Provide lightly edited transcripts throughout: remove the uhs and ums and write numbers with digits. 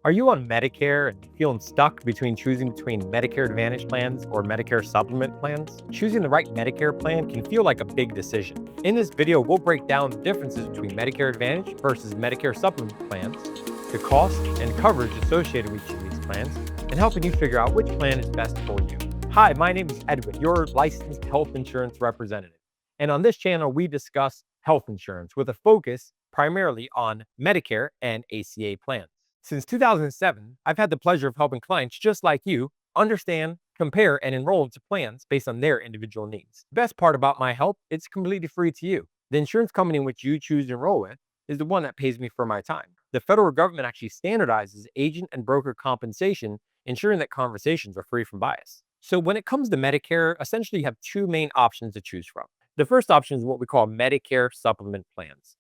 Are you on Medicare and feeling stuck choosing between Medicare Advantage plans or Medicare Supplement plans? Choosing the right Medicare plan can feel like a big decision. In this video, we'll break down the differences between Medicare Advantage versus Medicare Supplement plans, the cost and coverage associated with each of these plans, and helping you figure out which plan is best for you. Hi, my name is Edwin, your licensed health insurance representative. And on this channel, we discuss health insurance with a focus primarily on Medicare and ACA plans. Since 2007, I've had the pleasure of helping clients just like you understand, compare, and enroll into plans based on their individual needs. The best part about my help, it's completely free to you. The insurance company in which you choose to enroll with is the one that pays me for my time. The federal government actually standardizes agent and broker compensation, ensuring that conversations are free from bias. So when it comes to Medicare, essentially you have two main options to choose from. The first option is what we call Medicare Supplement plans.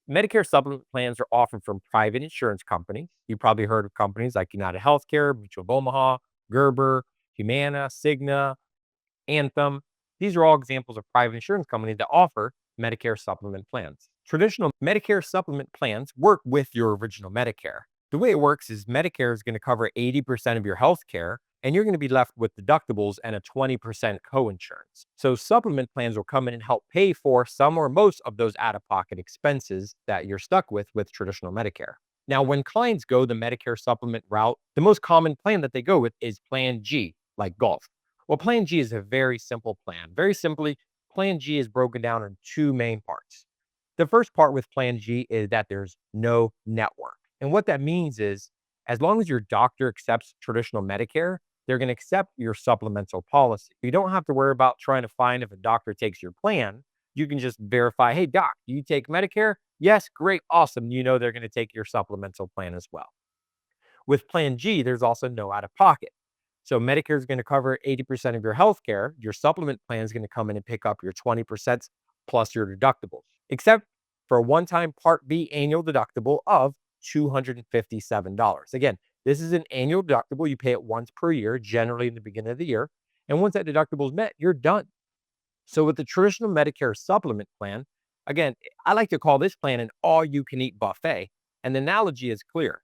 Medicare supplement plans are offered from private insurance companies. You probably heard of companies like United Healthcare, Mutual of Omaha, Gerber, Humana, Cigna, Anthem. These are all examples of private insurance companies that offer Medicare supplement plans. Traditional Medicare supplement plans work with your original Medicare. The way it works is Medicare is going to cover 80% of your health care, and you're going to be left with deductibles and a 20% co-insurance. So supplement plans will come in and help pay for some or most of those out-of-pocket expenses that you're stuck with traditional Medicare. Now, when clients go the Medicare supplement route, the most common plan that they go with is Plan G, like golf. Well, Plan G is a very simple plan. Very simply, Plan G is broken down in two main parts. The first part with Plan G is that there's no network. And what that means is, as long as your doctor accepts traditional Medicare, they're going to accept your supplemental policy. You don't have to worry about trying to find if a doctor takes your plan. You can just verify, hey, doc, do you take Medicare? Yes, great, awesome. You know they're going to take your supplemental plan as well. With Plan G, there's also no out of pocket. So Medicare is going to cover 80% of your health care. Your supplement plan is going to come in and pick up your 20% plus your deductibles, except for a one-time Part B annual deductible of $257. Again, this is an annual deductible. You pay it once per year, generally in the beginning of the year. And once that deductible is met, you're done. So with the traditional Medicare supplement plan, again, I like to call this plan an all-you-can-eat buffet. And the analogy is clear.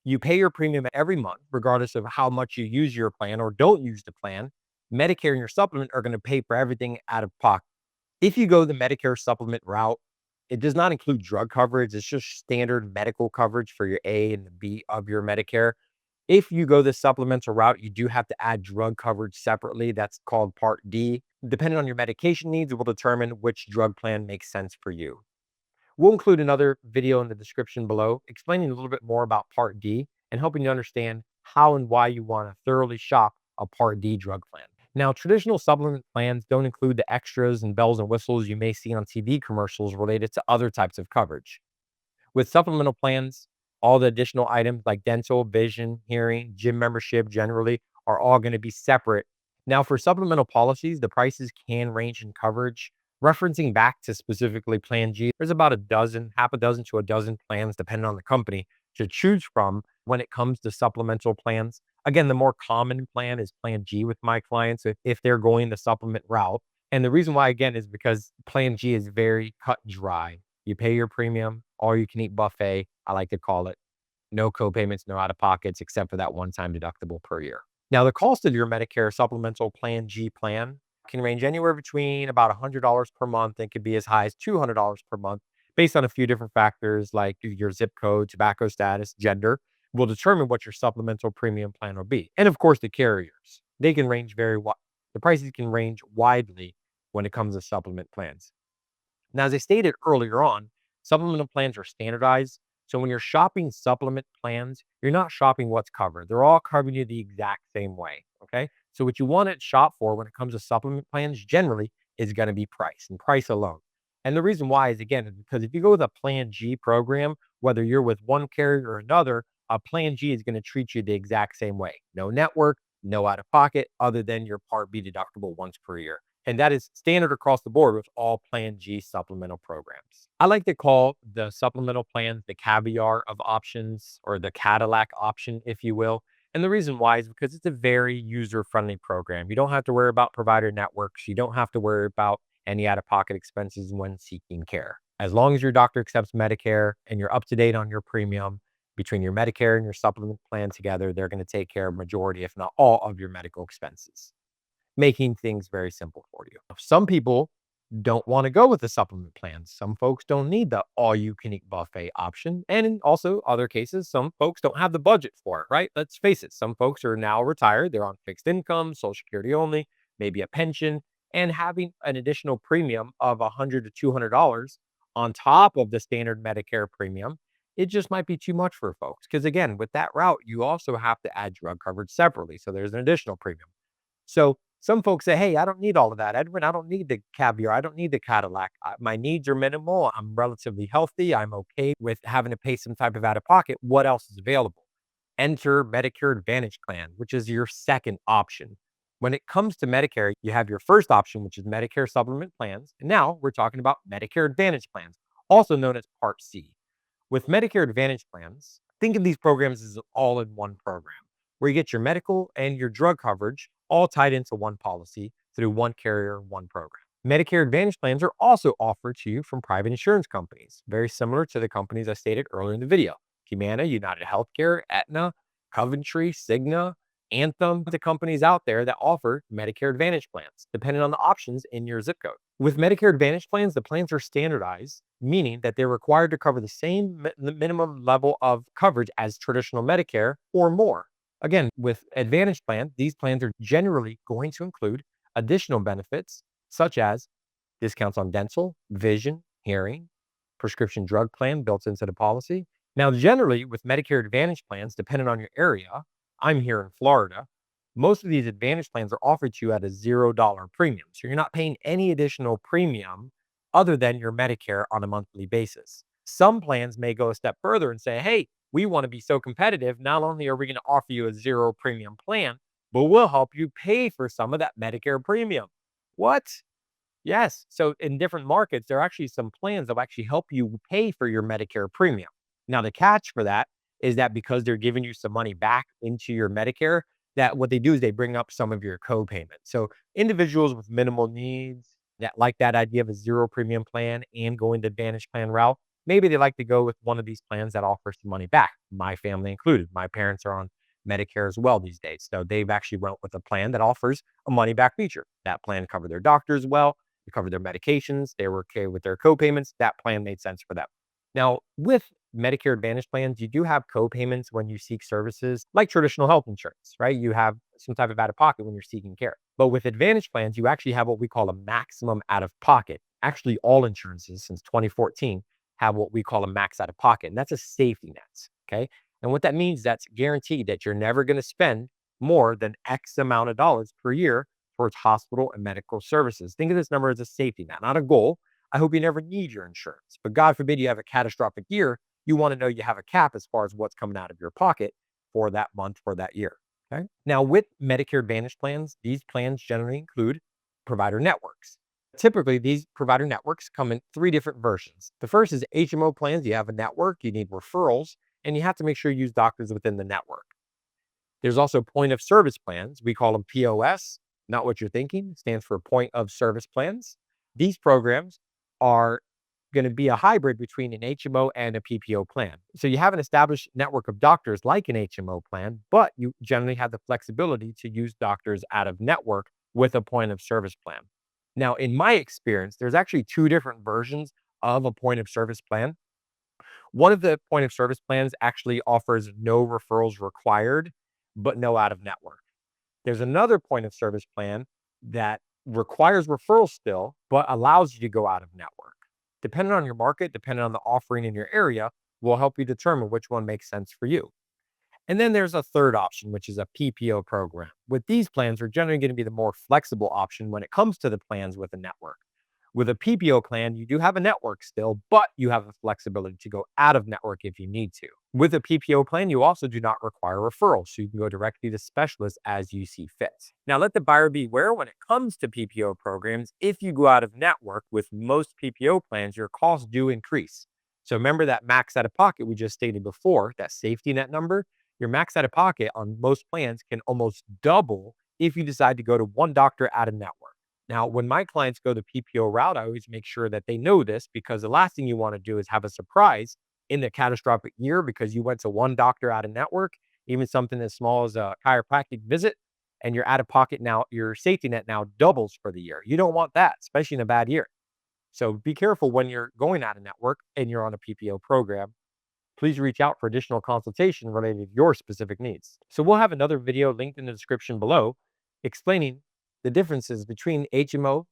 You pay your premium every month, regardless of how much you use your plan or don't use the plan. Medicare and your supplement are going to pay for everything out of pocket. If you go the Medicare supplement route, it does not include drug coverage. It's just standard medical coverage for your A and the B of your Medicare. If you go the supplemental route, you do have to add drug coverage separately. That's called Part D. Depending on your medication needs, it will determine which drug plan makes sense for you. We'll include another video in the description below explaining a little bit more about Part D and helping you understand how and why you want to thoroughly shop a Part D drug plan. Now, traditional supplement plans don't include the extras and bells and whistles you may see on TV commercials related to other types of coverage. With supplemental plans, all the additional items like dental, vision, hearing, gym membership generally are all going to be separate. Now, for supplemental policies, the prices can range in coverage. Referencing back to specifically Plan G, there's about half a dozen to a dozen plans, depending on the company, to choose from when it comes to supplemental plans. Again, the more common plan is Plan G with my clients if they're going the supplement route. And the reason why, again, is because Plan G is very cut and dry. You pay your premium, all you can eat buffet, I like to call it. No co-payments, no out of pockets, except for that one-time deductible per year. Now, the cost of your Medicare supplemental Plan G plan can range anywhere between about $100 per month and could be as high as $200 per month based on a few different factors like your zip code, tobacco status, gender will determine what your supplemental premium plan will be. And of course, the carriers, they can range the prices can range widely when it comes to supplement plans. Now, as I stated earlier on, supplemental plans are standardized. So when you're shopping supplement plans, you're not shopping what's covered. They're all covering you the exact same way. Okay. So what you want to shop for when it comes to supplement plans generally is going to be price and price alone. And the reason why is again, because if you go with a Plan G program, whether you're with one carrier or another, a Plan G is going to treat you the exact same way. No network, no out of pocket, other than your Part B deductible once per year. And that is standard across the board with all Plan G supplemental programs. I like to call the supplemental plans the caviar of options, or the Cadillac option, if you will. And the reason why is because it's a very user-friendly program. You don't have to worry about provider networks. You don't have to worry about any out-of-pocket expenses when seeking care. As long as your doctor accepts Medicare and you're up to date on your premium, Between your Medicare and your supplement plan together, they're going to take care of majority, if not all, of your medical expenses, making things very simple for you. Some people don't want to go with the supplement plans. Some folks don't need the all you can eat buffet option. And in also other cases, some folks don't have the budget for it, right? Let's face it. Some folks are now retired. They're on fixed income, Social Security only, maybe a pension, and having an additional premium of $100 to $200 on top of the standard Medicare premium, it just might be too much for folks. Because again, with that route, you also have to add drug coverage separately. So there's an additional premium. So some folks say, hey, I don't need all of that, Edwin. I don't need the caviar. I don't need the Cadillac. My needs are minimal. I'm relatively healthy. I'm okay with having to pay some type of out of pocket. What else is available? Enter Medicare Advantage plan, which is your second option. When it comes to Medicare, you have your first option, which is Medicare Supplement plans. And now we're talking about Medicare Advantage plans, also known as Part C. With Medicare Advantage plans, think of these programs as an all-in-one program where you get your medical and your drug coverage all tied into one policy through one carrier, one program. Medicare Advantage plans are also offered to you from private insurance companies, very similar to the companies I stated earlier in the video. Humana, United Healthcare, Aetna, Coventry, Cigna, Anthem, the companies out there that offer Medicare Advantage plans, depending on the options in your zip code. With Medicare Advantage plans, the plans are standardized, meaning that they're required to cover the same minimum level of coverage as traditional Medicare or more. Again, with Advantage plan, these plans are generally going to include additional benefits such as discounts on dental, vision, hearing, prescription drug plan built into the policy. Now, generally with Medicare Advantage plans, depending on your area, I'm here in Florida, most of these Advantage plans are offered to you at a $0 premium. So you're not paying any additional premium other than your Medicare on a monthly basis. Some plans may go a step further and say, hey, we want to be so competitive. Not only are we going to offer you a zero premium plan, but we'll help you pay for some of that Medicare premium. What? Yes. So in different markets, there are actually some plans that will actually help you pay for your Medicare premium. Now, the catch for that is that because they're giving you some money back into your Medicare, that what they do is they bring up some of your co-payment. So individuals with minimal needs that like that idea of a zero premium plan and going the Advantage plan route, maybe they like to go with one of these plans that offers some money back. My family included. My parents are on Medicare as well these days. So they've actually went with a plan that offers a money back feature. That plan covered their doctors well. They covered their medications. They were okay with their co-payments. That plan made sense for them. Now, with Medicare Advantage plans, you do have co-payments when you seek services like traditional health insurance, right? You have some type of out of pocket when you're seeking care. But with Advantage plans, you actually have what we call a maximum out of pocket. Actually, all insurances since 2014 have what we call a max out of pocket, and that's a safety net. Okay. And what that means, that's guaranteed that you're never going to spend more than X amount of dollars per year towards hospital and medical services. Think of this number as a safety net, not a goal. I hope you never need your insurance, but God forbid you have a catastrophic year. You want to know you have a cap as far as what's coming out of your pocket for that month, for that year. Okay. Now, with Medicare Advantage plans, these plans generally include provider networks. Typically, these provider networks come in three different versions. The first is HMO plans. You have a network, you need referrals, and you have to make sure you use doctors within the network. There's also point of service plans. We call them POS, not what you're thinking. It stands for point of service plans. These programs are going to be a hybrid between an HMO and a PPO plan. So you have an established network of doctors like an HMO plan, but you generally have the flexibility to use doctors out of network with a point of service plan. Now, in my experience, there's actually two different versions of a point of service plan. One of the point of service plans actually offers no referrals required, but no out of network. There's another point of service plan that requires referrals still, but allows you to go out of network. Depending on your market, depending on the offering in your area, will help you determine which one makes sense for you. And then there's a third option, which is a PPO program. With these plans, are generally going to be the more flexible option when it comes to the plans with a network. With a PPO plan, you do have a network still, but you have the flexibility to go out of network if you need to. With a PPO plan, you also do not require referrals, so you can go directly to specialists as you see fit. Now, let the buyer beware when it comes to PPO programs. If you go out of network with most PPO plans, your costs do increase. So remember that max out of pocket we just stated before, that safety net number. Your max out of pocket on most plans can almost double if you decide to go to one doctor out of network. Now, when my clients go the PPO route, I always make sure that they know this, because the last thing you want to do is have a surprise in the catastrophic year because you went to one doctor out of network, even something as small as a chiropractic visit, and your out of pocket now, your safety net now doubles for the year. You don't want that, especially in a bad year. So be careful when you're going out of network and you're on a PPO program. Please reach out for additional consultation related to your specific needs. So we'll have another video linked in the description below explaining the differences between HMO,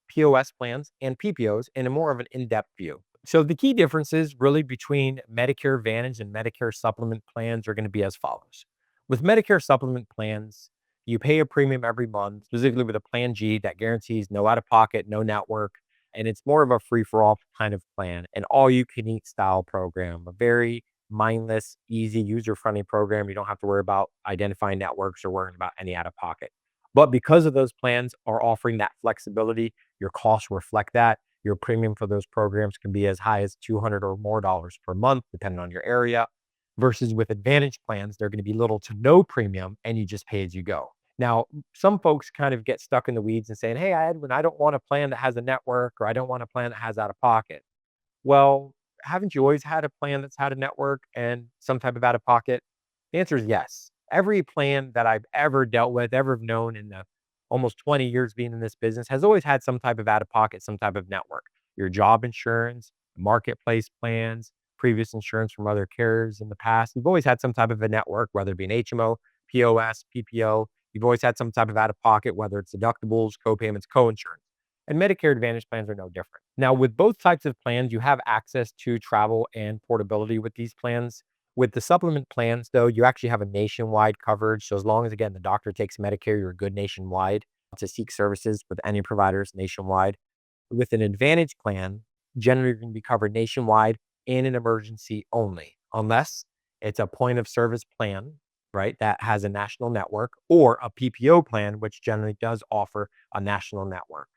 POS plans, and PPOs in a more of an in-depth view. So the key differences really between Medicare Advantage and Medicare Supplement plans are going to be as follows. With Medicare Supplement plans, you pay a premium every month, specifically with a Plan G that guarantees no out of pocket, no network, and it's more of a free for all kind of plan, an all you can eat style program, a very mindless, easy, user friendly program. You don't have to worry about identifying networks or worrying about any out of pocket. But because of those plans are offering that flexibility, your costs reflect that. Your premium for those programs can be as high as $200 or more per month, depending on your area. Versus with Advantage plans, they're going to be little to no premium and you just pay as you go. Now, some folks kind of get stuck in the weeds and saying, hey, Edwin, I don't want a plan that has a network or I don't want a plan that has out of pocket. Well, haven't you always had a plan that's had a network and some type of out of pocket? The answer is yes. Every plan that I've ever dealt with, ever known in the almost 20 years being in this business has always had some type of out of pocket, some type of network. Your job insurance, marketplace plans, previous insurance from other carriers in the past. You've always had some type of a network, whether it be an HMO, POS, PPO. You've always had some type of out of pocket, whether it's deductibles, co-payments, co-insurance. And Medicare Advantage plans are no different. Now, with both types of plans, you have access to travel and portability with these plans. With the supplement plans, though, you actually have a nationwide coverage. So, as long as, again, the doctor takes Medicare, you're good nationwide to seek services with any providers nationwide. With an Advantage plan, generally, you're going to be covered nationwide in an emergency only, unless it's a point of service plan, right, that has a national network, or a PPO plan, which generally does offer a national network.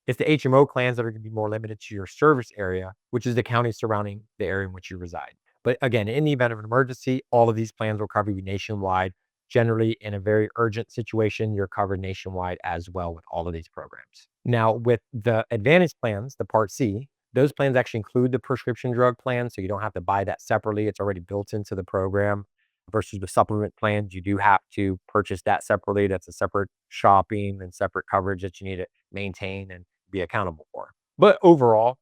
It's the HMO plans that are going to be more limited to your service area, which is the county surrounding the area in which you reside. But again, in the event of an emergency, all of these plans will cover you nationwide. Generally, in a very urgent situation, you're covered nationwide as well with all of these programs. Now, with the Advantage plans, the Part C, those plans actually include the prescription drug plan, so you don't have to buy that separately. It's already built into the program. Versus the supplement plans, you do have to purchase that separately. That's a separate shopping and separate coverage that you need to maintain and be accountable for. But overall,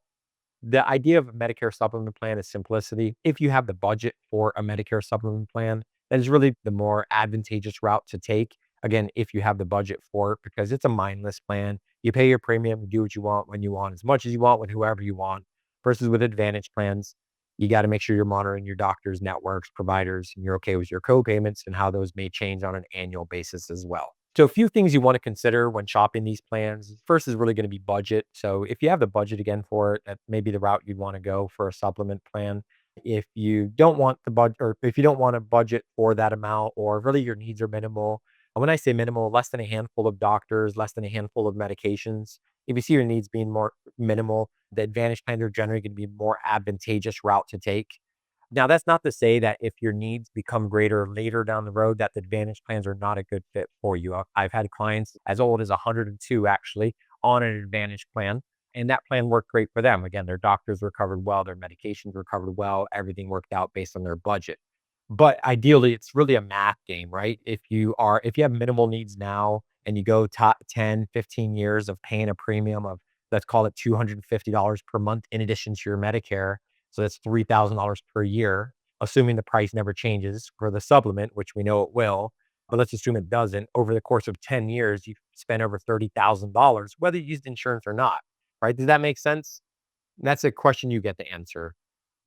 the idea of a Medicare supplement plan is simplicity. If you have the budget for a Medicare supplement plan, that is really the more advantageous route to take. Again, if you have the budget for it, because it's a mindless plan. You pay your premium, you do what you want when you want, as much as you want, with whoever you want. Versus with Advantage plans, you got to make sure you're monitoring your doctors, networks, providers, and you're okay with your co-payments and how those may change on an annual basis as well. So a few things you want to consider when shopping these plans. First is really going to be budget. So if you have the budget again for it, that may be the route you'd want to go for a supplement plan. If you don't want the budget, or if you don't want a budget for that amount, or really your needs are minimal. And when I say minimal, less than a handful of doctors, less than a handful of medications. If you see your needs being more minimal, the Advantage plans are generally going to be more advantageous route to take. Now, that's not to say that if your needs become greater later down the road, that the Advantage plans are not a good fit for you. I've had clients as old as 102 actually on an Advantage plan, and that plan worked great for them. Again, their doctors were covered well, their medications were covered well, everything worked out based on their budget. But ideally, it's really a math game, right? If you have minimal needs now and you go top 10, 15 years of paying a premium of, let's call it $250 per month in addition to your Medicare, so that's $3,000 per year, assuming the price never changes for the supplement, which we know it will. But let's assume it doesn't. Over the course of 10 years, you've spent over $30,000, whether you used insurance or not, right? Does that make sense? That's a question you get to answer.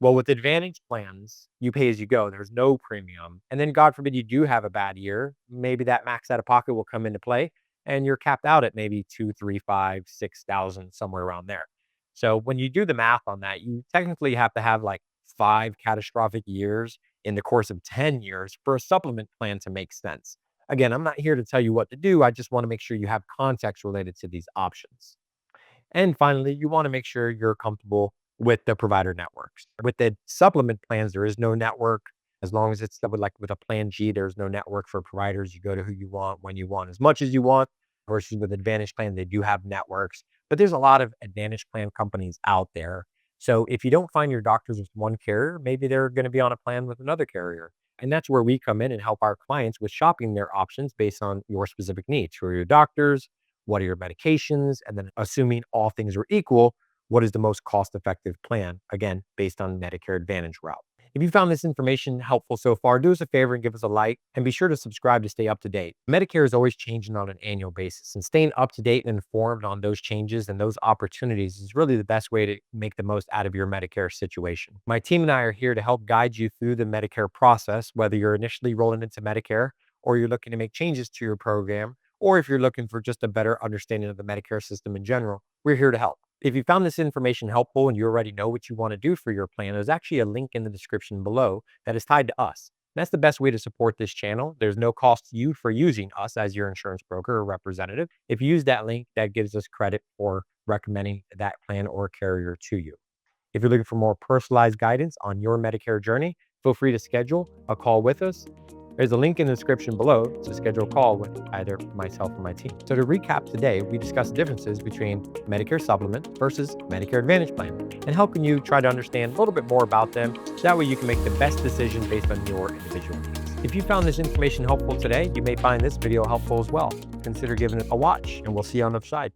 Well, with Advantage plans, you pay as you go. There's no premium. And then God forbid you do have a bad year, maybe that max out of pocket will come into play and you're capped out at maybe 2, 3, 5, 6,000, somewhere around there. So when you do the math on that, you technically have to have like 5 catastrophic years in the course of 10 years for a supplement plan to make sense. Again, I'm not here to tell you what to do. I just want to make sure you have context related to these options. And finally, you want to make sure you're comfortable with the provider networks. With the supplement plans, there is no network. As long as it's with, like with a plan G, there's no network for providers. You go to who you want, when you want, as much as you want. Versus with Advantage plan, they do have networks. But there's a lot of Advantage plan companies out there. So if you don't find your doctors with one carrier, maybe they're going to be on a plan with another carrier. And that's where we come in and help our clients with shopping their options based on your specific needs. Who are your doctors? What are your medications? And then assuming all things are equal, what is the most cost effective plan? Again, based on Medicare Advantage route. If you found this information helpful so far, do us a favor and give us a like, and be sure to subscribe to stay up to date. Medicare is always changing on an annual basis, and staying up to date and informed on those changes and those opportunities is really the best way to make the most out of your Medicare situation. My team and I are here to help guide you through the Medicare process, whether you're initially rolling into Medicare or you're looking to make changes to your program, or if you're looking for just a better understanding of the Medicare system in general. We're here to help. If you found this information helpful and you already know what you want to do for your plan, there's actually a link in the description below that is tied to us. That's the best way to support this channel. There's no cost to you for using us as your insurance broker or representative. If you use that link, that gives us credit for recommending that plan or carrier to you. If you're looking for more personalized guidance on your Medicare journey, feel free to schedule a call with us. There's a link in the description below to schedule a call with either myself or my team. So to recap today, we discussed differences between Medicare Supplement versus Medicare Advantage plan and helping you try to understand a little bit more about them. So that way you can make the best decision based on your individual needs. If you found this information helpful today, you may find this video helpful as well. Consider giving it a watch, and we'll see you on the other side.